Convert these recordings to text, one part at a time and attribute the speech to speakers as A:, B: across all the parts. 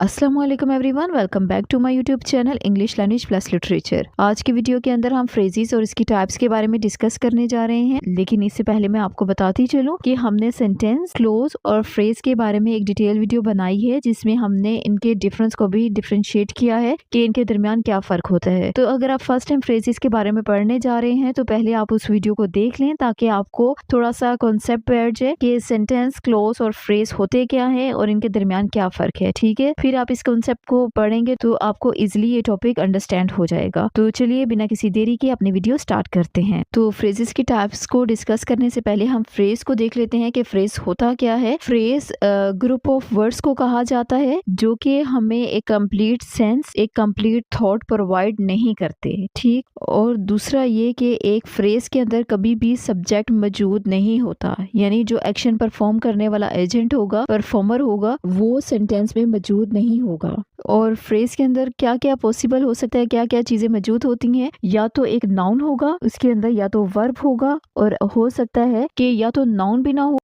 A: अस्सलाम वालेकुम everyone, welcome back to my YouTube channel English language plus literature. आज की वीडियो के अंदर हम फ्रेजेस और इसकी टाइप्स के बारे में डिस्कस करने जा रहे हैं, लेकिन इससे पहले मैं आपको बताती चलूं कि हमने सेंटेंस, क्लोज और फ्रेज के बारे में एक डिटेल वीडियो बनाई है जिसमें हमने इनके डिफरेंस को भी डिफरेंशिएट किया है कि इनके दरमियान क्या फर्क होता है। तो अगर आप फर्स्ट टाइम फ्रेजेस के बारे में पढ़ने जा रहे हैं तो पहले आप उस वीडियो को देख लें ताकि आपको थोड़ा सा कॉन्सेप्ट बैठ जाए कि सेंटेंस, क्लोज और फ्रेज होते क्या है और इनके दरमियान क्या फर्क है। ठीक है, फिर आप इस कॉन्सेप्ट को पढ़ेंगे तो आपको इजिली ये टॉपिक अंडरस्टैंड हो जाएगा। तो चलिए बिना किसी देरी के अपनी वीडियो स्टार्ट करते हैं। तो फ्रेजेस की टाइप्स को डिस्कस करने से पहले हम फ्रेज को देख लेते हैं कि फ्रेज होता क्या है। फ्रेज ग्रुप ऑफ वर्ड्स को कहा जाता है जो कि हमें एक कंप्लीट सेंस, एक कंप्लीट थॉट प्रोवाइड नहीं करते। ठीक, और दूसरा ये कि एक फ्रेज के अंदर कभी भी सब्जेक्ट मौजूद नहीं होता, यानी जो एक्शन परफॉर्म करने वाला एजेंट होगा, परफॉर्मर होगा, वो सेंटेंस में मौजूद नहीं होगा। और फ्रेज के अंदर क्या क्या पॉसिबल हो सकता है, क्या क्या चीजें मौजूद होती हैं, या तो एक नाउन होगा उसके अंदर, या तो वर्ब होगा, और हो सकता है कि या तो नाउन भी ना हो।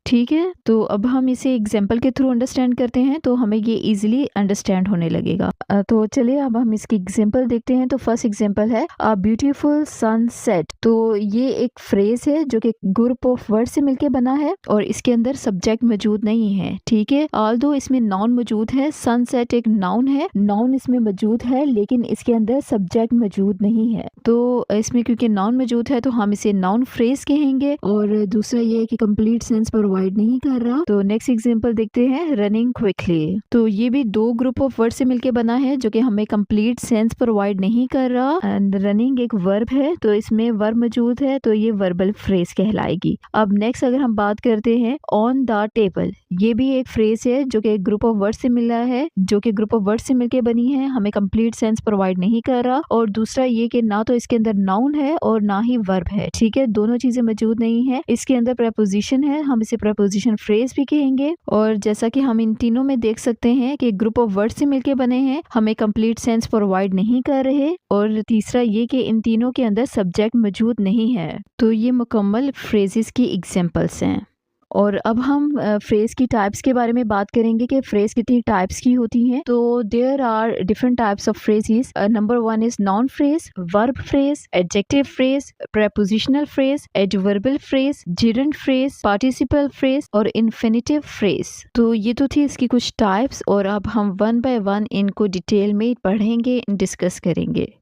A: ठीक है, तो अब हम इसे एग्जाम्पल के थ्रू अंडरस्टैंड करते हैं तो हमें ये इजीली अंडरस्टैंड होने लगेगा। तो चलिए अब हम इसकी एग्जाम्पल देखते हैं। तो फर्स्ट एग्जाम्पल है अ ब्यूटीफुल सनसेट। तो ये एक फ्रेज है जो कि ग्रुप ऑफ वर्ड से मिलके बना है और इसके अंदर सब्जेक्ट मौजूद नहीं है। ठीक है, ऑल्दो इसमें नाउन मौजूद है। सनसेट एक नाउन है, नाउन इसमें मौजूद है, लेकिन इसके अंदर सब्जेक्ट मौजूद नहीं है। तो इसमें क्योंकि नाउन मौजूद है तो हम इसे नाउन फ्रेज कहेंगे। और दूसरा ये है कि कंप्लीट सेंस प्रोवाइड नहीं कर रहा। तो नेक्स्ट एग्जांपल देखते हैं, रनिंग क्विकली। तो ये भी दो ग्रुप ऑफ वर्ड से मिलके बना है जो कि हमें कंप्लीट सेंस प्रोवाइड नहीं कर रहा। एंड रनिंग एक वर्ब है तो इसमें वर्ब मौजूद है तो ये वर्बल फ्रेज कहलाएगी। अब नेक्स्ट अगर हम बात करते हैं ऑन द टेबल, ये भी एक फ्रेज है जो कि ग्रुप ऑफ वर्ड से मिला है, जो कि ग्रुप ऑफ वर्ड से मिलके बनी है, हमें कंप्लीट सेंस प्रोवाइड नहीं कर रहा। और दूसरा ये कि ना तो इसके अंदर नाउन है और ना ही वर्ब है। ठीक है, दोनों चीजें मौजूद नहीं है। इसके अंदर प्रेपोजिशन है, हम इसे प्रेपोजिशन फ्रेज भी कहेंगे। और जैसा कि हम इन तीनों में देख सकते हैं कि ग्रुप ऑफ वर्ड से मिलके बने हैं, हमें कंप्लीट सेंस प्रोवाइड नहीं कर रहे। और तीसरा ये कि इन तीनों के अंदर सब्जेक्ट मौजूद नहीं है। तो ये मुकम्मल फ्रेजेस की एग्जांपल्स हैं। और अब हम फ्रेज की टाइप्स के बारे में बात करेंगे कि फ्रेज कितनी टाइप्स की होती हैं। तो there are different types of phrases. Number 1 is noun phrase, verb phrase, adjective phrase, prepositional phrase, adverbial phrase, gerund phrase, participle phrase और इन्फिनिटिव फ्रेज। तो ये तो थी इसकी कुछ टाइप्स, और अब हम वन बाय वन इनको डिटेल में पढ़ेंगे, डिस्कस करेंगे।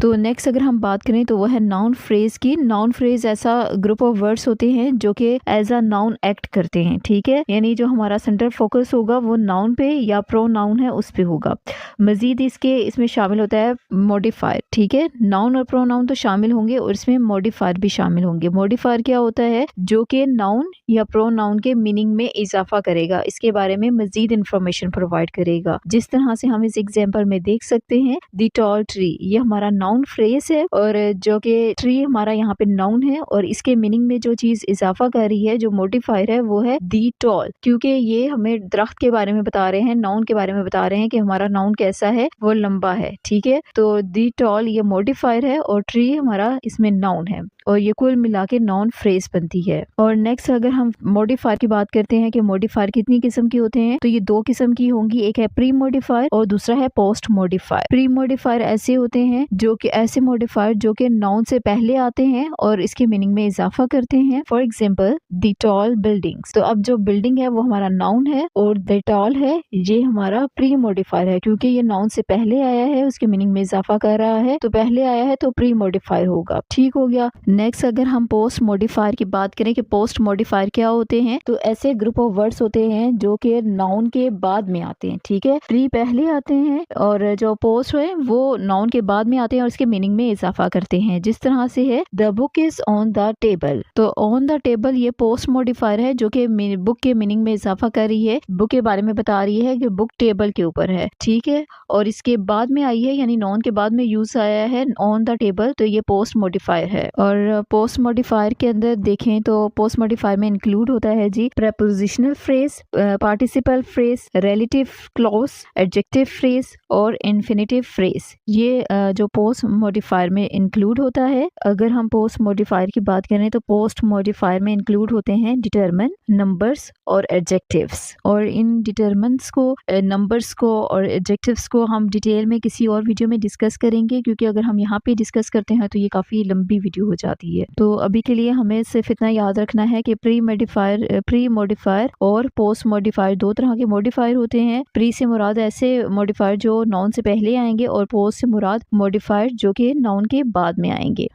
A: तो नेक्स्ट अगर हम बात करें तो वह है नाउन फ्रेज की। नाउन फ्रेज ऐसा ग्रुप ऑफ वर्ड्स होते हैं जो कि एज अ नाउन एक्ट करते हैं। ठीक है, यानी जो हमारा सेंटर फोकस होगा वो नाउन पे या प्रो नाउन है उस पे होगा। मजीद इसमें शामिल होता है मॉडिफायर। ठीक है, नाउन और प्रो नाउन तो शामिल होंगे और इसमें मॉडिफायर भी शामिल होंगे। मॉडिफायर क्या होता है, जो कि नाउन या प्रो नाउन के मीनिंग में इजाफा करेगा, इसके बारे में मजीद इंफॉर्मेशन प्रोवाइड करेगा। जिस तरह से हम इस एग्जाम्पल में देख सकते हैं, द टॉल ट्री, ये हमारा नाउन फ्रेज है और जो कि ट्री हमारा यहाँ पे नाउन है, और इसके मीनिंग में जो चीज इजाफा कर रही है, जो मॉडिफायर है, वो है दी टॉल, क्योंकि ये हमें दरख्त के बारे में बता रहे हैं, नाउन के बारे में बता रहे हैं कि हमारा नाउन कैसा है, वो लंबा है। ठीक है, तो दी टॉल ये मॉडिफायर है और ट्री हमारा इसमें नाउन है, और ये कुल मिला के नाउन फ्रेज बनती है। और नेक्स्ट अगर हम मॉडिफायर की बात करते हैं कि मॉडिफायर कितनी किस्म की होते हैं, तो ये दो किस्म की होंगी, एक है प्री मॉडिफायर और दूसरा है पोस्ट मॉडिफायर। प्री मॉडिफायर ऐसे होते हैं जो कि ऐसे मॉडिफायर जो कि नाउन से पहले आते हैं और इसके मीनिंग में इजाफा करते हैं। For example the tall buildings. तो अब जो बिल्डिंग है वो हमारा नाउन है और द टॉल है ये हमारा प्री मॉडिफायर है, क्योंकि ये नाउन से पहले आया है, उसके मीनिंग में इजाफा कर रहा है, तो पहले आया है तो प्री मॉडिफायर होगा। ठीक हो गया। नेक्स्ट अगर हम पोस्ट मॉडिफायर की बात करें कि पोस्ट मॉडिफायर क्या होते हैं, तो ऐसे ग्रुप ऑफ वर्ड्स होते हैं जो कि नाउन के बाद में आते हैं। ठीक है, प्री पहले आते हैं और जो पोस्ट है वो नाउन के बाद में आते हैं और इसके मीनिंग में इजाफा करते हैं। जिस तरह से है the book is on the table. तो ऑन द टेबल ये पोस्ट मॉडिफायर है जो कि बुक के मीनिंग में इजाफा कर रही है, बुक के बारे में बता रही है कि बुक टेबल के ऊपर है। ठीक है, और इसके बाद में आई है, यानी नाउन के बाद में यूज आया है ऑन द टेबल, तो ये पोस्ट मॉडिफायर है। और और पोस्ट मॉडिफायर के अंदर देखें तो पोस्ट मॉडिफायर में इंक्लूड होता है जी prepositional phrase, participle phrase, relative clause, adjective phrase और इन्फिनेटिव फ्रेज। ये जो पोस्ट मॉडिफायर में इंक्लूड होता है। अगर हम पोस्ट मॉडिफायर की बात करें तो पोस्ट मॉडिफायर में इंक्लूड होते हैं डिटरमिन, नंबर्स और एडजेक्टिव्स। और इन डिटरमिन्स को, नंबर्स को और एडजेक्टिव्स को हम डिटेल में किसी और वीडियो में डिस्कस करेंगे, क्योंकि अगर हम यहाँ पे डिस्कस करते हैं तो ये काफ़ी लंबी वीडियो हो जाती है। तो अभी के लिए हमें सिर्फ इतना याद रखना है कि प्री मॉडिफायर और पोस्ट मॉडिफायर दो तरह के मॉडिफायर होते हैं। प्री से मुराद ऐसे मॉडिफायर जो नाउन से पहले आएंगे और पोस्ट से मुराद मॉडिफायर जो कि नाउन के बाद में आएंगे।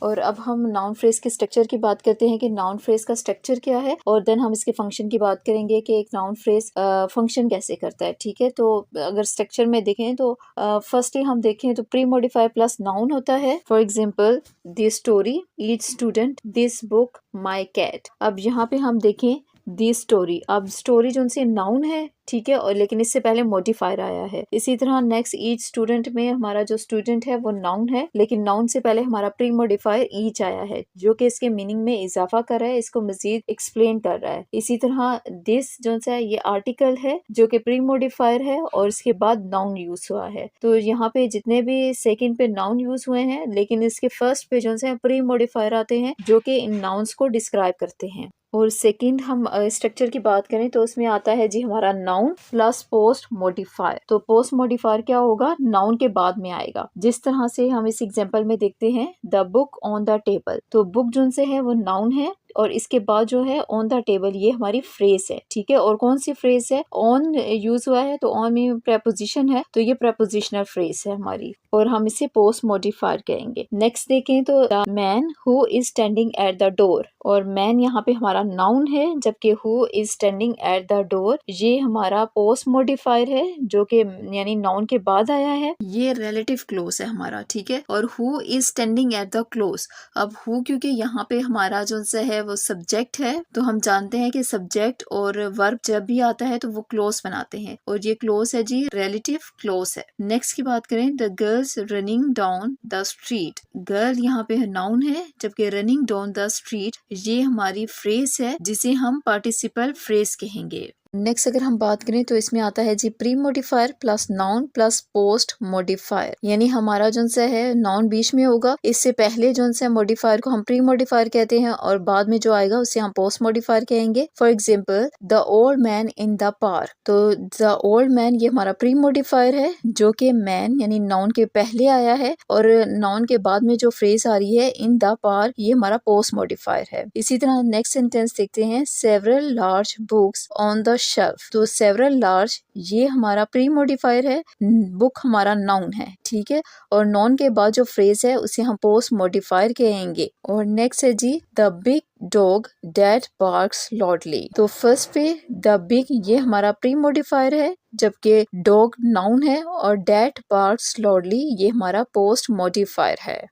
A: और अब हम नाउन फ्रेज के स्ट्रक्चर की बात करते हैं कि नाउन फ्रेज का स्ट्रक्चर क्या है, और देन हम इसके फंक्शन की बात करेंगे कि एक नाउन फ्रेज फंक्शन कैसे करता है। ठीक है, तो अगर स्ट्रक्चर में देखें तो फर्स्टली हम देखें तो प्री मॉडिफायर प्लस नाउन होता है। For example this story, each student, this book, my cat. अब यहाँ पे हम देखें दिस स्टोरी, अब स्टोरी जो उनसे नाउन है, ठीक है, और लेकिन इससे पहले मॉडिफायर आया है। इसी तरह नेक्स्ट ईच स्टूडेंट में हमारा जो स्टूडेंट है वो नाउन है, लेकिन नाउन से पहले हमारा प्री मॉडिफायर ईच आया है जो कि इसके मीनिंग में इजाफा कर रहा है, इसको मजीद एक्सप्लेन कर रहा है। इसी तरह दिस जो है ये आर्टिकल है जो कि प्री मॉडिफायर है और इसके बाद नाउन यूज हुआ है। तो यहाँ पे जितने भी सेकंड पे नाउन यूज हुए हैं, लेकिन इसके फर्स्ट पे जो है प्री मॉडिफायर आते हैं जो कि इन नाउन्स को डिस्क्राइब करते हैं। और सेकंड हम स्ट्रक्चर की बात करें तो उसमें आता है जी हमारा नाउन प्लस पोस्ट मॉडिफायर। तो पोस्ट मॉडिफायर क्या होगा, नाउन के बाद में आएगा। जिस तरह से हम इस एग्जांपल में देखते हैं the book on the table, तो बुक जो से है वो नाउन है और इसके बाद जो है ऑन द टेबल ये हमारी फ्रेज है। ठीक है, और कौन सी फ्रेज है, ऑन यूज हुआ है तो ऑन में प्रेपोजिशन है तो ये प्रेपोजिशनल फ्रेज है हमारी, और हम इसे पोस्ट मॉडिफायर कहेंगे। नेक्स्ट देखें तो the man who is standing at the door, और मैन यहाँ पे हमारा नाउन है, जबकि who is standing at the door ये हमारा पोस्ट मॉडिफायर है जो कि यानी नाउन के बाद आया है। ये रिलेटिव क्लोज है हमारा, ठीक है। और who is standing at the close, अब हु क्योंकि यहाँ पे हमारा जो है वो सब्जेक्ट है, तो हम जानते हैं कि सब्जेक्ट और वर्ब जब भी आता है तो वो क्लोज बनाते हैं, और ये क्लोज है जी रिलेटिव क्लोज है। नेक्स्ट की बात करें the girls running down the street, girl यहाँ पे नाउन है, जबकि रनिंग डाउन द स्ट्रीट ये हमारी फ्रेज है जिसे हम पार्टिसिपल फ्रेज कहेंगे। नेक्स्ट अगर हम बात करें तो इसमें आता है जी pre modifier plus noun plus post modifier, यानी हमारा जो है नाउन बीच में होगा, इससे पहले जो है मॉडिफायर को हम प्री मॉडिफायर कहते हैं और बाद में जो आएगा उसे हम पोस्ट मॉडिफायर कहेंगे। For example the old man in the park, तो द ओल्ड मैन ये हमारा प्री मॉडिफायर है जो कि मैन यानी नाउन के पहले आया है, और नाउन के बाद में जो फ्रेज आ रही है इन द पार्क ये हमारा पोस्ट मॉडिफायर है। इसी तरह नेक्स्ट सेंटेंस देखते हैं several large books on the shelf, तो सेवरल लार्ज ये हमारा प्री मॉडिफायर है, बुक हमारा नाउन है, ठीक है, और नाउन के बाद जो फ्रेज है उसे हम पोस्ट मॉडिफायर कहेंगे। और नेक्स्ट है जी the big dog that barks loudly, तो फर्स्ट पे द बिग ये हमारा प्री मॉडिफायर है, जबकि डॉग नाउन है और दैट बार्क्स लाउडली ये हमारा पोस्ट मॉडिफायर है।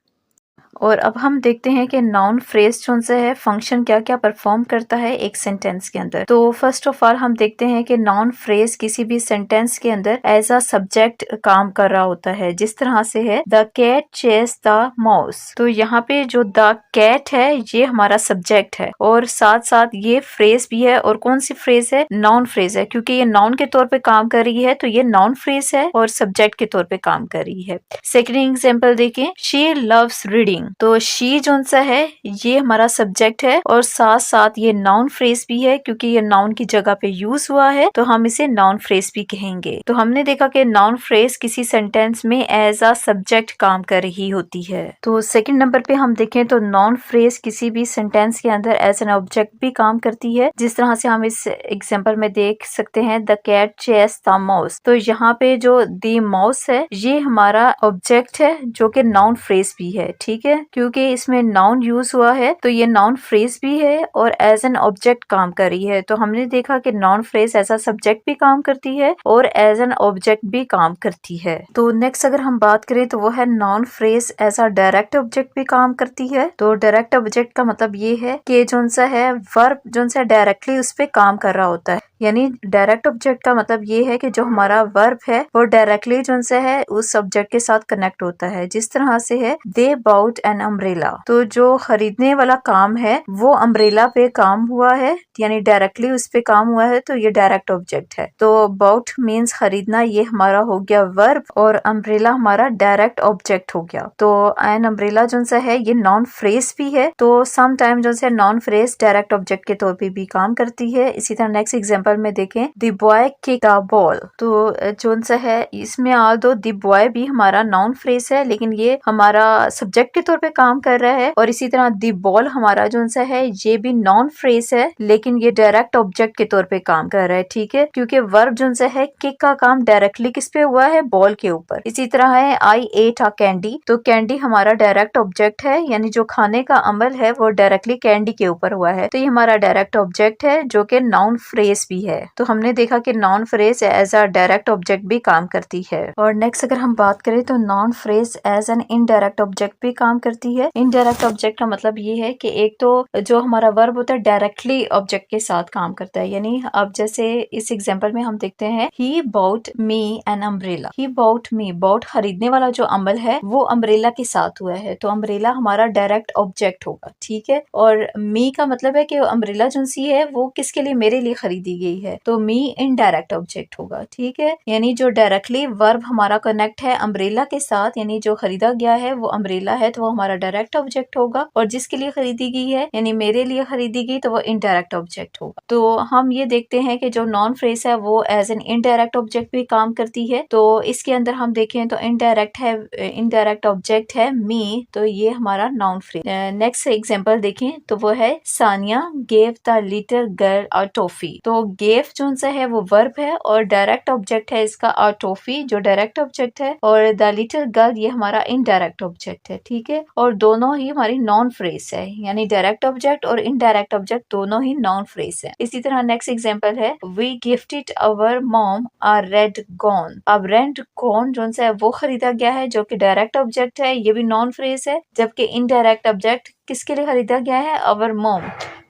A: और अब हम देखते हैं कि नाउन फ्रेज जो से है फंक्शन क्या क्या परफॉर्म करता है एक सेंटेंस के अंदर। तो फर्स्ट ऑफ ऑल हम देखते हैं कि नाउन फ्रेज किसी भी सेंटेंस के अंदर एज अ सब्जेक्ट काम कर रहा होता है, जिस तरह से है the cat chase the mouse, तो यहाँ पे जो द कैट है ये हमारा सब्जेक्ट है और साथ साथ ये फ्रेज भी है, और कौन सी फ्रेज है, नाउन फ्रेज है, क्योंकि ये नाउन के तौर पे काम कर रही है तो ये नाउन फ्रेज है और सब्जेक्ट के तौर पे काम कर रही है। सेकेंड एग्जाम्पल देखें शी लव्स रीडिंग, तो शी जो सा है ये हमारा सब्जेक्ट है और साथ साथ ये नाउन फ्रेज भी है, क्योंकि ये नाउन की जगह पे यूज हुआ है तो हम इसे नाउन फ्रेज भी कहेंगे। तो हमने देखा कि नाउन फ्रेज किसी सेंटेंस में एज अ सब्जेक्ट काम कर रही होती है। तो सेकंड नंबर पे हम देखें तो नाउन फ्रेज किसी भी सेंटेंस के अंदर एज एन ऑब्जेक्ट भी काम करती है, जिस तरह से हम इस एग्जाम्पल में देख सकते हैं the cat chase the mouse, तो यहाँ पे जो द माउस है ये हमारा ऑब्जेक्ट है जो कि नाउन फ्रेज भी है, ठीक है, क्योंकि इसमें नाउन यूज हुआ है तो ये नाउन फ्रेज भी है और एज एन ऑब्जेक्ट काम कर रही है। तो हमने देखा कि noun phrase as a subject भी काम करती है और एज एन ऑब्जेक्ट भी काम करती है। तो नेक्स्ट अगर हम बात करें तो वो है noun phrase as a direct object भी काम करती है। तो डायरेक्ट ऑब्जेक्ट का मतलब ये है कि जो सा है वर्ब जो सा डायरेक्टली उस पे काम कर रहा होता है, यानी डायरेक्ट ऑब्जेक्ट का मतलब ये है कि जो हमारा वर्ब है वो डायरेक्टली जो से है उस सब्जेक्ट के साथ कनेक्ट होता है। जिस तरह से है दे बाउट एन अम्ब्रेला, तो जो खरीदने वाला काम है वो अम्ब्रेला पे काम हुआ है, यानी डायरेक्टली उस पे काम हुआ है, तो ये डायरेक्ट ऑब्जेक्ट है। तो बाउट मीन्स खरीदना, ये हमारा हो गया वर्ब और अम्ब्रेला हमारा डायरेक्ट ऑब्जेक्ट हो गया। तो एन अम्ब्रेला जो सा है ये नॉन फ्रेज भी है, तो सम टाइम जो है नॉन फ्रेज डायरेक्ट ऑब्जेक्ट के तौर पे भी काम करती है। इसी तरह नेक्स्ट एग्जांपल में देखें the boy kick the ball, तो जो सा है इसमें आल दो द बॉय भी हमारा नॉन फ्रेज है लेकिन ये हमारा सब्जेक्ट के तौर पे काम कर रहा है, और इसी तरह द बॉल हमारा जो सा है ये भी नॉन फ्रेज है लेकिन ये डायरेक्ट ऑब्जेक्ट के तौर पे काम कर रहा है। ठीक है, क्योंकि वर्ब जो सा है किक का काम डायरेक्टली किस पे हुआ है, बॉल के ऊपर। इसी तरह है आई एट अ कैंडी, तो कैंडी हमारा डायरेक्ट ऑब्जेक्ट है, यानी जो खाने का अमल है वो डायरेक्टली कैंडी के ऊपर हुआ है, तो ये हमारा डायरेक्ट ऑब्जेक्ट है जो कि नाउन फ्रेज भी है। तो हमने देखा कि noun phrase as a direct object भी काम करती है। और नेक्स्ट अगर हम बात करें तो noun phrase as an indirect object भी काम करती है। इनडायरेक्ट ऑब्जेक्ट का मतलब ये है कि एक तो जो हमारा वर्ब होता है डायरेक्टली ऑब्जेक्ट के साथ काम करता है, यानी अब जैसे इस एग्जांपल में हम देखते हैं he bought me an umbrella, he bought me, bought खरीदने वाला जो अमल है वो अम्ब्रेला के साथ हुआ है, तो अम्ब्रेला हमारा डायरेक्ट ऑब्जेक्ट होगा। ठीक है, और मी का मतलब है कि अम्ब्रेला जो सी है वो किसके लिए, मेरे लिए खरीदी गई है, तो मी इनडायरेक्ट ऑब्जेक्ट होगा। ठीक है, यानी जो डायरेक्टली वर्ब हमारा कनेक्ट है अम्ब्रेला के साथ, यानी जो खरीदा गया है वो अम्ब्रेला है तो वो हमारा डायरेक्ट ऑब्जेक्ट होगा, और जिसके लिए खरीदी गई है यानी मेरे लिए खरीदी गई तो वो इनडायरेक्ट ऑब्जेक्ट होगा। तो हम ये देखते हैं कि जो नॉन फ्रेज है वो एज एन इनडायरेक्ट ऑब्जेक्ट भी काम करती है। तो इसके अंदर हम देखें तो इनडायरेक्ट है, इनडायरेक्ट ऑब्जेक्ट है मी, तो ये हमारा नॉन फ्रेज। नेक्स्ट एग्जांपल देखें तो वो है Sania gave the little girl a toffee, तो गेव जो सा है वो वर्ब है और डायरेक्ट ऑब्जेक्ट है इसका अ टॉफी जो डायरेक्ट ऑब्जेक्ट है, और द लिटिल गर्ल ये हमारा इनडायरेक्ट ऑब्जेक्ट है। ठीक है, और दोनों ही हमारी नॉन फ्रेज है, यानी डायरेक्ट ऑब्जेक्ट और इनडायरेक्ट ऑब्जेक्ट दोनों ही नॉन फ्रेज है। इसी तरह नेक्स्ट एग्जांपल है we gifted our mom a red gown, अब रेड गॉन जो सा है वो खरीदा गया है जो कि डायरेक्ट ऑब्जेक्ट है, ये भी नॉन फ्रेज है, जबकि इनडायरेक्ट ऑब्जेक्ट किसके लिए खरीदा गया है, अवर मॉम,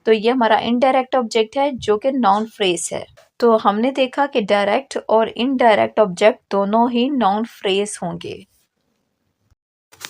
A: तो ये हमारा इनडायरेक्ट ऑब्जेक्ट है जो कि नॉन फ्रेज है। तो हमने देखा कि डायरेक्ट और इनडायरेक्ट ऑब्जेक्ट दोनों ही नॉन फ्रेज होंगे।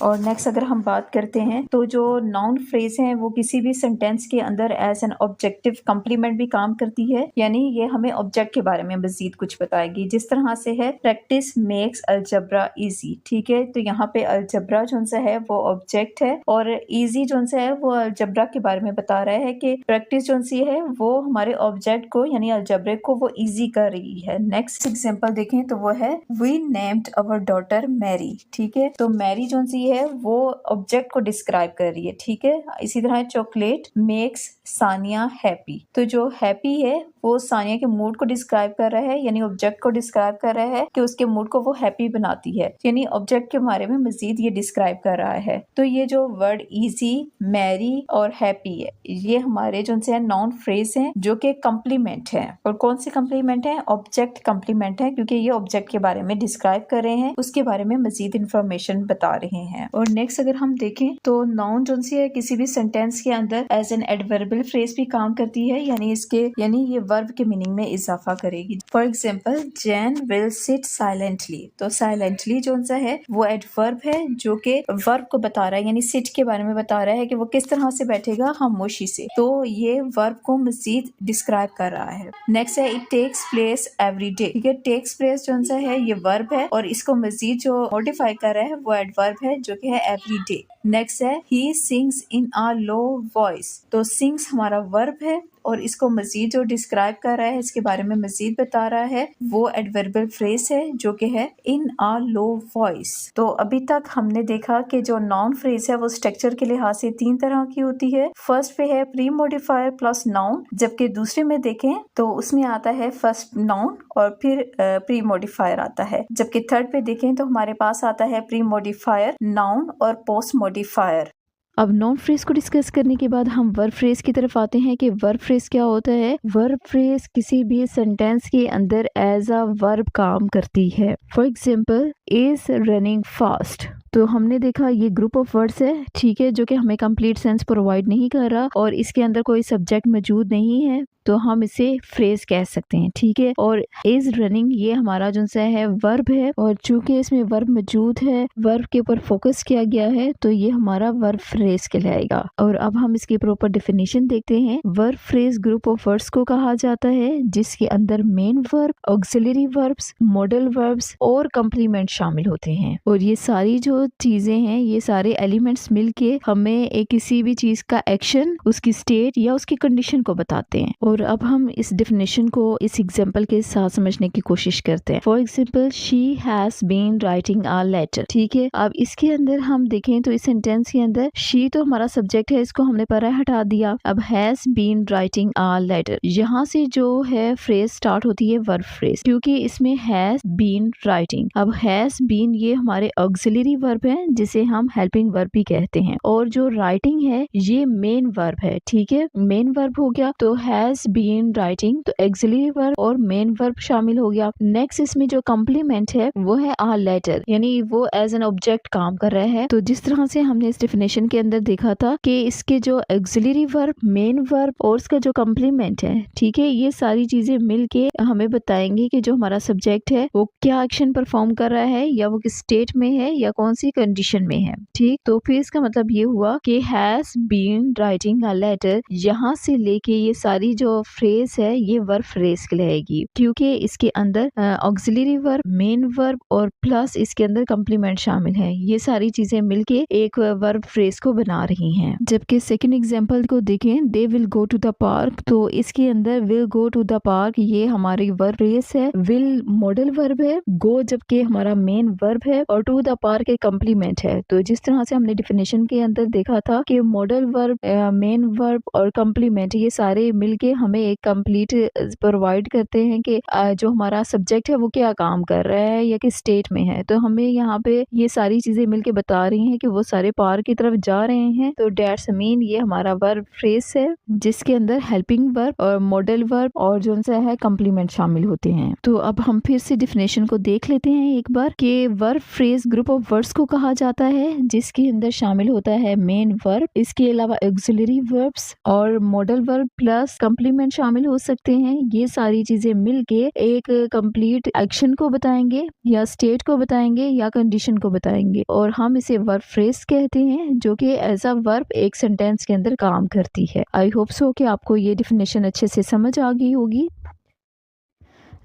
A: और नेक्स्ट अगर हम बात करते हैं तो जो नाउन फ्रेज हैं वो किसी भी सेंटेंस के अंदर एज एन ऑब्जेक्टिव कम्प्लीमेंट भी काम करती है, यानी ये हमें ऑब्जेक्ट के बारे में मजीद कुछ बताएगी। जिस तरह से है प्रैक्टिस मेक्स अलजबरा इजी, ठीक है, तो यहाँ पे अलजबरा जो सा है वो ऑब्जेक्ट है और इजी जो सा है वो अलजबरा के बारे में बता रहा है कि प्रैक्टिस जो सी है वो हमारे ऑब्जेक्ट को यानी अलजबरे को वो इजी कर रही है। नेक्स्ट एग्जाम्पल देखें तो वो है we named our daughter Mary, ठीक है, तो मैरी जो सी है वो ऑब्जेक्ट को डिस्क्राइब कर रही है। ठीक है, इसी तरह चॉकलेट मेक्स सानिया हैप्पी, तो जो हैप्पी है वो सानिया के मूड को डिस्क्राइब कर रहा है, यानी ऑब्जेक्ट को डिस्क्राइब कर रहा है कि उसके मूड को वो हैप्पी बनाती है, यानी ऑब्जेक्ट के बारे में मजीद ये डिस्क्राइब कर रहा है। तो ये जो वर्ड इजी, मैरी और हैप्पी है ये हमारे जो से नॉन फ्रेज हैं जो कि कम्प्लीमेंट है। और कौन से कम्प्लीमेंट है, ऑब्जेक्ट कम्प्लीमेंट है, क्योंकि ये ऑब्जेक्ट के बारे में डिस्क्राइब कर रहे हैं, उसके बारे में मजीद इंफॉर्मेशन बता रहे हैं। और नेक्स्ट अगर हम देखें तो नाउन जो सी है किसी भी सेंटेंस के अंदर एज एन एडवर्बल फ्रेज भी काम करती है, यानी ये वर्ब के मीनिंग में इजाफा करेगी। For example Jain will sit silently, तो साइलेंटली जो सा है वो एडवर्ब है जो कि वर्ब को बता रहा है, यानी सिट के बारे में बता रहा है कि वो किस तरह से बैठेगा, खामोशी से, तो ये वर्ब को मजीद डिस्क्राइब कर रहा है। नेक्स्ट है it takes place every day, ठीक है, टेक्स प्लेस जो सा है ये वर्ब है और इसको मजीद जो मॉडिफाई कर रहा है वो एडवर्ब है जो कि है एवरी डे। नेक्स्ट है he sings in a low voice, तो सिंग्स हमारा वर्ब है और इसको मजीद जो डिस्क्राइब कर रहा है, इसके बारे में मजीद बता रहा है, वो एडवर्बल फ्रेज है जो कि है इन अ लो वॉइस। तो अभी तक हमने देखा कि जो नाउन फ्रेज है वो स्ट्रक्चर के लिहाज से 3 तरह की होती है। फर्स्ट पे है प्री मॉडिफायर प्लस नाउन, जबकि दूसरे में देखें तो उसमें आता है फर्स्ट नाउन और फिर प्री मॉडिफायर आता है, जबकि थर्ड पे देखें तो हमारे पास आता है प्री मॉडिफायर, नाउन और पोस्ट मॉडिफायर।
B: अब नाउन फ्रेज को डिस्कस करने के बाद हम वर्ब फ्रेज की तरफ आते हैं कि वर्ब फ्रेज क्या होता है। वर्ब फ्रेज किसी भी सेंटेंस के अंदर एज अ वर्ब काम करती है। For example is running fast, तो हमने देखा ये ग्रुप ऑफ वर्ड्स है, ठीक है, जो कि हमें कंप्लीट सेंस प्रोवाइड नहीं कर रहा और इसके अंदर कोई सब्जेक्ट मौजूद नहीं है, तो हम इसे फ्रेज कह सकते हैं, ठीक है। और इज रनिंग ये हमारा जो सा है वर्ब है, और चूंकि इसमें वर्ब मौजूद है, वर्ब के ऊपर फोकस किया गया है, तो ये हमारा वर्ब फ्रेज कहलाएगा। और अब हम इसकी प्रॉपर डेफिनेशन देखते हैं। Verb phrase group of words को कहा जाता है जिसके अंदर main verb, auxiliary verbs, modal verbs और कंप्लीमेंट शामिल होते हैं। और ये सारी जो चीजें हैं, ये सारे एलिमेंट्स मिलके हमें एक किसी भी चीज का एक्शन, उसकी स्टेट या उसकी कंडीशन को बताते हैं। और अब हम इस डेफिनेशन को इस एग्जांपल के साथ समझने की कोशिश करते हैं। For example, she has been writing a letter, ठीक है। अब इसके अंदर हम देखें तो इस सेंटेंस के अंदर शी तो हमारा सब्जेक्ट है, इसको हमने पहले हटा दिया। अब has been writing a letter, यहाँ से जो है फ्रेज स्टार्ट होती है वर्ब फ्रेज, क्योंकि इसमें हैज बीन राइटिंग। अब हैज बीन ये हमारे ऑक्सिलरी वर्ब है जिसे हम हेल्पिंग वर्ब भी कहते हैं, और जो राइटिंग है ये मेन वर्ब है, ठीक है। मेन वर्ब हो गया तो हैज बीन राइटिंग, तो ऑक्सिलरी वर्ब और मेन वर्ब शामिल हो गया। नेक्स्ट इसमें जो कॉम्प्लीमेंट है वो है अ लेटर, यानी वो एज एन ऑब्जेक्ट काम कर रहा है। तो जिस तरह से हमने इस डेफिनेशन के अंदर देखा था कि इसके जो ऑक्सिलरी वर्ब, मेन वर्ब और उसका जो कॉम्प्लीमेंट है, ठीक है, ये सारी चीजें मिलके हमें बताएंगे कि जो हमारा सब्जेक्ट है वो क्या एक्शन परफॉर्म कर रहा है, या वो किस स्टेट में है, या कौन सी कंडीशन में है, ठीक। तो फिर इसका मतलब ये हुआ कि has been writing a letter, यहाँ से लेके ये सारी जो फ्रेज है ये वर्ब फ्रेज कहलाएगी, क्योंकि इसके अंदर ऑक्सिलरी वर्ब, मेन वर्ब और प्लस इसके अंदर कॉम्प्लीमेंट शामिल है। ये सारी चीजें मिलके एक वर्ब फ्रेज को बना रही हैं। जबकि सेकंड एग्जांपल को देखें, they will go to the park, तो इसके अंदर will go to the park ये हमारी वर्ब फ्रेज है। विल मॉडल वर्ब है, गो जबकि हमारा मेन वर्ब है, और टू द पार्क एक कॉम्प्लीमेंट है। तो जिस तरह से हमने डेफिनेशन के अंदर देखा था कि मॉडल वर्ब, मेन वर्ब और कॉम्प्लीमेंट ये सारे मिलके हमें एक कंप्लीट प्रोवाइड करते हैं कि जो हमारा सब्जेक्ट है वो क्या काम कर रहा है या किस स्टेट में है। तो हमें यहाँ पे ये सारी चीजें मिलके बता रही हैं कि वो सारे पार्क की तरफ जा रहे हैं। तो डेट्स मीन ये हमारा वर्ब फ्रेज है जिसके अंदर हेल्पिंग वर्ब और मॉडल वर्ब और जो सा है कॉम्प्लीमेंट शामिल होते हैं। तो अब हम फिर से डेफिनेशन को देख लेते हैं एक बार कि verb phrase group of words को कहा जाता है जिसके अंदर शामिल होता है मेन वर्ब, इसके अलावा ऑक्सिलरी वर्ब्स और मॉडल वर्ब प्लस कॉम्प्लीमेंट शामिल हो सकते हैं। ये सारी चीजें मिलके एक कंप्लीट एक्शन को बताएंगे या स्टेट को बताएंगे या कंडीशन को बताएंगे, और हम इसे वर्ब फ्रेज कहते हैं जो कि एज अ वर्ब एक सेंटेंस के अंदर काम करती है। आई होप सो कि आपको ये डेफिनेशन अच्छे से समझ आ गई होगी।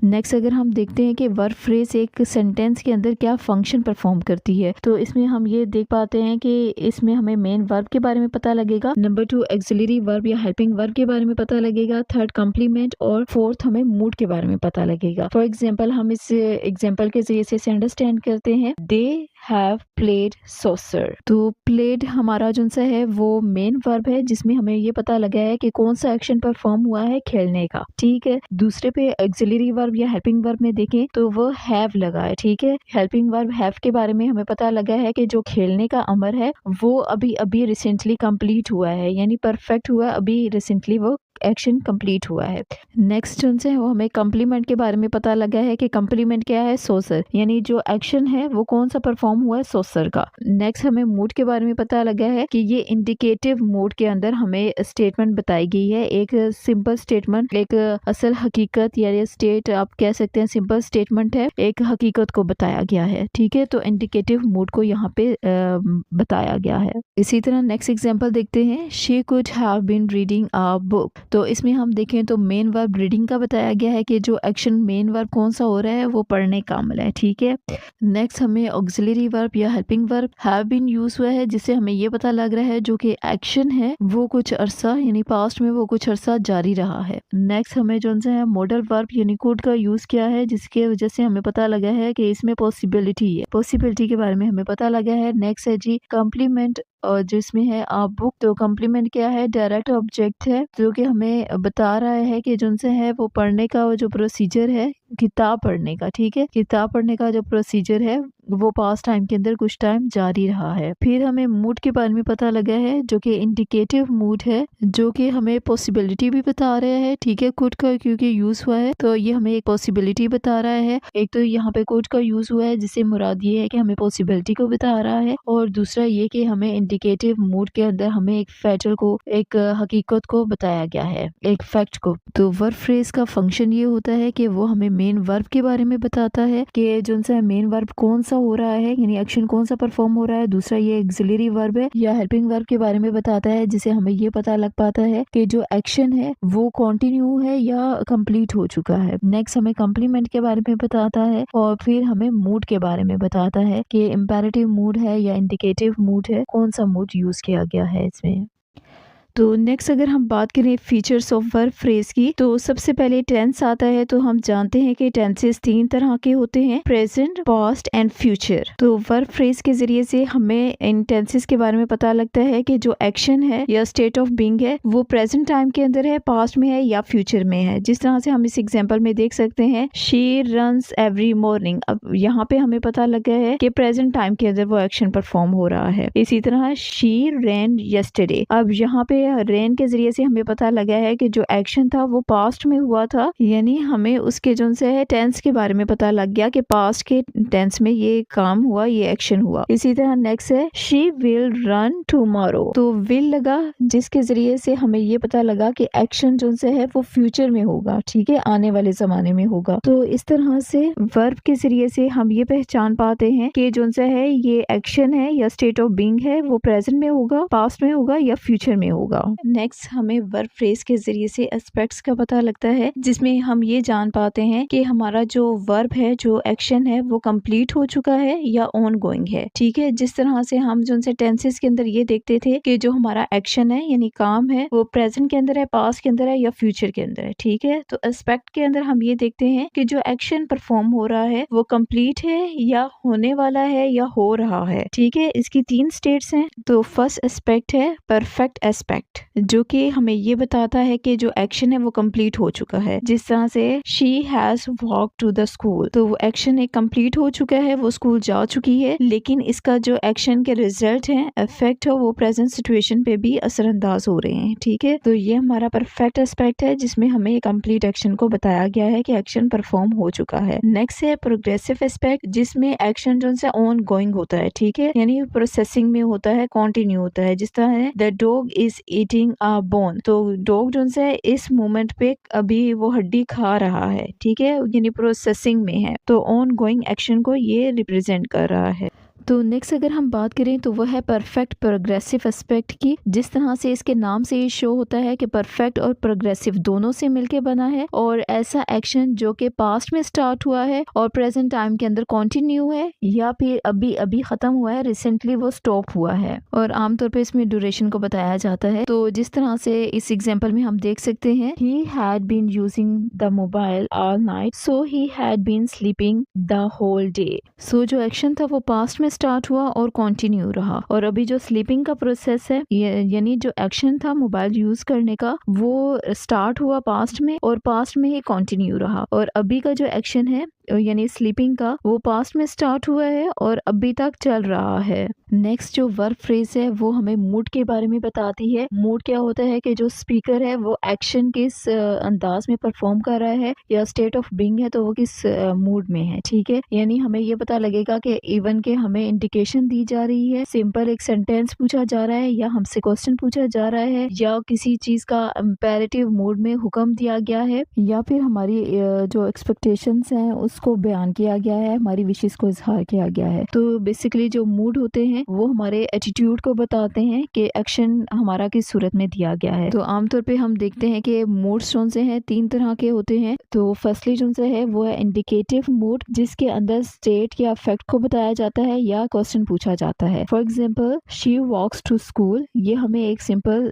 B: नेक्स्ट अगर हम देखते हैं कि वर्ब फ्रेज एक सेंटेंस के अंदर क्या फंक्शन परफॉर्म करती है, तो इसमें हम ये देख पाते हैं कि इसमें हमें मेन वर्ब के बारे में पता लगेगा, नंबर 2 ऑक्सिलरी वर्ब या हेल्पिंग वर्ब के बारे में पता लगेगा, थर्ड कॉम्प्लीमेंट, और फोर्थ हमें मूड के बारे में पता लगेगा। फॉर एग्जाम्पल हम इस एग्जाम्पल के जरिए से अंडरस्टैंड करते हैं। दे हैव प्लेड सॉसर, तो प्लेड हमारा जो सा है वो मेन वर्ब है जिसमें हमें ये पता लगा है कि कौन सा एक्शन परफॉर्म हुआ है, खेलने का, ठीक है। दूसरे पे ऑक्सिलरी वर्ब या हेल्पिंग वर्ब में देखें तो वो हैव लगा है, ठीक है। हेल्पिंग वर्ब हैव के बारे में हमें पता लगा है कि जो खेलने का अमर है वो अभी अभी रिसेंटली कंप्लीट हुआ है, यानी परफेक्ट हुआ, अभी रिसेंटली वो एक्शन कंप्लीट हुआ है। नेक्स्ट जो है वो हमें कॉम्प्लीमेंट के बारे में पता लगा है कि कॉम्प्लीमेंट क्या है, सोसर, यानी जो एक्शन है वो कौन सा परफॉर्म हुआ है, सोसर का। नेक्स्ट हमें मूड के बारे में पता लगा है कि ये इंडिकेटिव मूड के अंदर हमें स्टेटमेंट बताई गई है, एक सिंपल स्टेटमेंट, एक असल हकीकत या स्टेट आप कह सकते हैं, सिंपल स्टेटमेंट है, एक हकीकत को बताया गया है, ठीक है। तो इंडिकेटिव मूड को यहाँ पे बताया गया है। इसी तरह नेक्स्ट एग्जाम्पल देखते हैं। She could have been reading a book, तो इसमें हम देखें तो मेन वर्ब रीडिंग का बताया गया है कि जो एक्शन मेन वर्ब कौन सा हो रहा है वो पढ़ने का अमल है, ठीक है। नेक्स्ट हमें ऑक्सिलरी वर्ब या helping verb have been use हुआ है जिससे हमें ये पता लग रहा है जो कि एक्शन है वो कुछ अरसा यानी पास्ट में वो कुछ अरसा जारी रहा है। नेक्स्ट हमें जो है मॉडल वर्ब यानी कुड का यूज किया है जिसके वजह से हमें पता लगा है कि इसमें पॉसिबिलिटी है, पॉसिबिलिटी के बारे में हमें पता लगा है। नेक्स्ट है जी कॉम्प्लीमेंट, और जिसमें है आप बुक, तो कॉम्प्लीमेंट क्या है, डायरेक्ट ऑब्जेक्ट है जो कि हमें बता रहा है कि जो से है वो पढ़ने का जो प्रोसीजर है, किताब पढ़ने का, ठीक है, किताब पढ़ने का जो प्रोसीजर है वो पास्ट टाइम के अंदर कुछ टाइम जारी रहा है। फिर हमें मूड के बारे में पता लगा है जो कि इंडिकेटिव मूड है, जो कि हमें पॉसिबिलिटी भी बता रहा है, ठीक है, कुड का क्योंकि यूज हुआ है तो ये हमें एक पॉसिबिलिटी बता रहा है। एक तो यहाँ पे कुड का यूज हुआ है जिससे मुराद ये है कि हमें पॉसिबिलिटी को बता रहा है, और दूसरा ये कि हमें इंडिकेटिव मूड के अंदर हमें एक फैक्ट को, एक हकीकत को बताया गया है, एक फैक्ट को। तो वर्ब फ्रेज का फंक्शन ये होता है कि वो हमें मेन वर्ब के बारे में बताता है कि जो सा मेन वर्ब कौन सा हो रहा है, यानी एक्शन कौन सा परफॉर्म हो रहा है। दूसरा ये एक्सिलरी वर्ब है या हेल्पिंग वर्ब के बारे में बताता है, जिसे हमें ये पता लग पाता है कि जो एक्शन है वो कंटिन्यू है या कंप्लीट हो चुका है। नेक्स्ट हमें कॉम्प्लीमेंट के बारे में बताता है, और फिर हमें मूड के बारे में बताता है कि इम्पेरेटिव मूड है या इंडिकेटिव मूड है, कौन सा मूड यूज किया गया है इसमें। तो नेक्स्ट अगर हम बात करें फीचर्स ऑफ वर्ब फ्रेज की, तो सबसे पहले टेंस आता है। तो हम जानते हैं कि टेंसेस 3 तरह के होते हैं, प्रेजेंट, पास्ट एंड फ्यूचर। तो वर्ब फ्रेज के जरिए से हमें इन टेंसेस के बारे में पता लगता है कि जो एक्शन है या स्टेट ऑफ बीइंग है वो प्रेजेंट टाइम के अंदर है, पास्ट में है या फ्यूचर में है। जिस तरह से हम इस एग्जाम्पल में देख सकते हैं, शी रन्स एवरी मॉर्निंग। अब यहाँ पे हमें पता लगा है कि प्रेजेंट टाइम के अंदर वो एक्शन परफॉर्म हो रहा है। इसी तरह शी रैन यस्टरडे। अब यहाँ पे रेन के जरिए से हमें पता लगा है कि जो एक्शन था वो पास्ट में हुआ था, यानी हमें उसके जो से है टेंस के बारे में पता लग गया कि पास्ट के टेंस में ये काम हुआ, ये एक्शन हुआ। इसी तरह नेक्स्ट है शी विल रन टुमारो। तो विल लगा जिसके जरिए से हमें ये पता लगा कि एक्शन जो से है वो फ्यूचर में होगा, ठीक है, आने वाले जमाने में होगा। तो इस तरह से वर्ब के जरिए से हम ये पहचान पाते हैं कि जो से है ये एक्शन है या स्टेट ऑफ बीइंग है वो प्रेजेंट में होगा, पास्ट में होगा या फ्यूचर में होगा। नेक्स्ट हमें वर्ब फ्रेज के जरिए से एस्पेक्ट्स का पता लगता है, जिसमें हम ये जान पाते हैं कि हमारा जो वर्ब है, जो एक्शन है वो कंप्लीट हो चुका है या ऑन गोइंग है, ठीक है। जिस तरह से हम जो से टेंसेस के अंदर ये देखते थे कि जो हमारा एक्शन है यानी काम है वो प्रेजेंट के अंदर है, पास्ट के अंदर है या फ्यूचर के अंदर है, ठीक है। तो एस्पेक्ट के अंदर हम ये देखते हैं कि जो एक्शन परफॉर्म हो रहा है वो कंप्लीट है या होने वाला है या हो रहा है, ठीक है। इसकी 3 स्टेट्स हैं। तो फर्स्ट एस्पेक्ट है परफेक्ट एस्पेक्ट, जो कि हमें ये बताता है कि जो एक्शन है वो कंप्लीट हो चुका है। जिस तरह से she has walk to the school, तो वो एक्शन एक कंप्लीट हो चुका है, वो स्कूल जा चुकी है, लेकिन इसका जो एक्शन के रिजल्ट है, इफेक्ट है, वो प्रेजेंट सिचुएशन पे भी असरअंदाज हो रहे हैं, ठीक है। तो ये हमारा परफेक्ट एस्पेक्ट है जिसमें हमें कंप्लीट एक्शन को बताया गया है कि एक्शन परफॉर्म हो चुका है। नेक्स्ट है प्रोग्रेसिव एस्पेक्ट, जिसमें एक्शन जो है ऑन गोइंग होता है, ठीक है, यानी प्रोसेसिंग में होता है, कंटिन्यू होता है। जिस तरह है the dog is eating a bone, तो डॉग जो है इस मोमेंट पे अभी वो हड्डी खा रहा है, ठीक है, यानी प्रोसेसिंग में है। तो ऑन गोइंग एक्शन को ये रिप्रेजेंट कर रहा है। तो नेक्स्ट अगर हम बात करें तो वह है परफेक्ट प्रोग्रेसिव एस्पेक्ट की। जिस तरह से इसके नाम से ये शो होता है कि परफेक्ट और प्रोग्रेसिव दोनों से मिलके बना है, और ऐसा एक्शन जो कि पास्ट में स्टार्ट हुआ है और प्रेजेंट टाइम के अंदर कंटिन्यू है, या फिर अभी अभी खत्म हुआ है, रिसेंटली वो स्टॉप हुआ है, और आमतौर पे इसमें ड्यूरेशन को बताया जाता है। तो जिस तरह से इस एग्जाम्पल में हम देख सकते हैं, he had been using the mobile all night so he had been sleeping the whole day. So जो एक्शन था वो पास्ट में स्टार्ट हुआ और कंटिन्यू रहा, और अभी जो स्लीपिंग का प्रोसेस है, यानी जो एक्शन था मोबाइल यूज करने का, वो स्टार्ट हुआ पास्ट में और पास्ट में ही कंटिन्यू रहा, और अभी का जो एक्शन है यानी स्लीपिंग का, वो पास्ट में स्टार्ट हुआ है और अभी तक चल रहा है। नेक्स्ट जो वर्ब फ्रेज है वो हमें मूड के बारे में बताती है। मूड क्या होता है कि जो स्पीकर है वो एक्शन किस अंदाज में परफॉर्म कर रहा है, या स्टेट ऑफ बीइंग है तो वो किस मूड में है, ठीक है। यानी हमें ये पता लगेगा कि इवन के हमें इंडिकेशन दी जा रही है, सिंपल एक सेंटेंस पूछा जा रहा है, या हमसे क्वेश्चन पूछा जा रहा है, या किसी चीज का इम्पेरेटिव मूड में हुक्म दिया गया है, या फिर हमारी जो एक्सपेक्टेशंस हैं उसको बयान किया गया है, हमारी विशेष को इजहार किया गया है। तो बेसिकली जो मूड होते हैं वो हमारे एटीट्यूड को बताते हैं कि एक्शन हमारा किस सूरत में दिया गया है। तो आमतौर पे हम देखते हैं कि मूड्स जो से हैं 3 तरह के होते हैं। तो फर्स्टली जो से है वो है इंडिकेटिव मूड, जिसके अंदर स्टेट या फैक्ट को बताया जाता है या क्वेश्चन पूछा जाता है। For example she walks to school, ये हमें एक सिंपल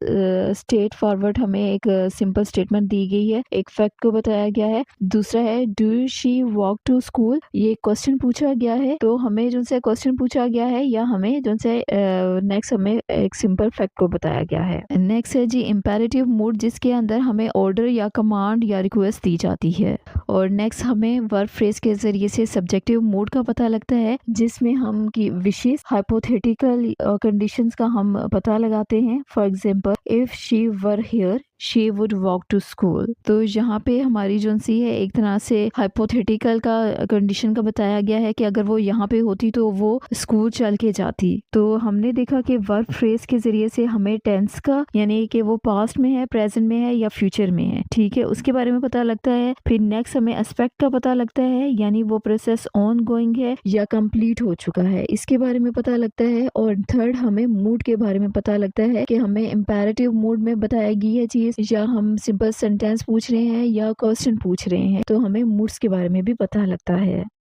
B: स्टेट फॉरवर्ड, हमें एक सिंपल स्टेटमेंट दी गई है, एक फैक्ट को बताया गया है। दूसरा है do she walk walk to school, ये क्वेश्चन पूछा गया है, तो हमें जो से क्वेश्चन पूछा गया है या हमें जो से नेक्स्ट हमें एक सिंपल फैक्ट को बताया गया है। नेक्स्ट है जी इम्पेरेटिव मूड, जिसके अंदर हमें ऑर्डर या कमांड या रिक्वेस्ट दी जाती है। और नेक्स्ट हमें वर्ब फ्रेज के जरिए से सब्जेक्टिव मूड का पता लगता है, जिसमें हम की विशेष हाइपोथेटिकल कंडीशंस का हम पता लगाते हैं। For example, if she were here she would walk to school. तो यहाँ पे हमारी जो सी है एक तरह से हाइपोथेटिकल का कंडीशन का बताया गया है कि अगर वो यहाँ पे होती तो वो स्कूल चल के जाती। तो हमने देखा कि वर्ब फ्रेज के जरिए से हमें टेंस का यानी कि वो पास्ट में है, प्रेजेंट में है या फ्यूचर में है, ठीक है, उसके बारे में पता लगता है। फिर नेक्स्ट हमें एस्पेक्ट का पता लगता है, यानी वो प्रोसेस ऑन गोइंग है या कंप्लीट हो चुका है, इसके बारे में पता लगता है। और थर्ड हमें मूड के बारे में पता लगता है कि हमें इम्पेरेटिव मूड में बताया गई है चीज, या हम सिंपल सेंटेंस पूछ रहे हैं या क्वेश्चन पूछ रहे हैं, तो हमें मूड्स के बारे में भी पता लगता है।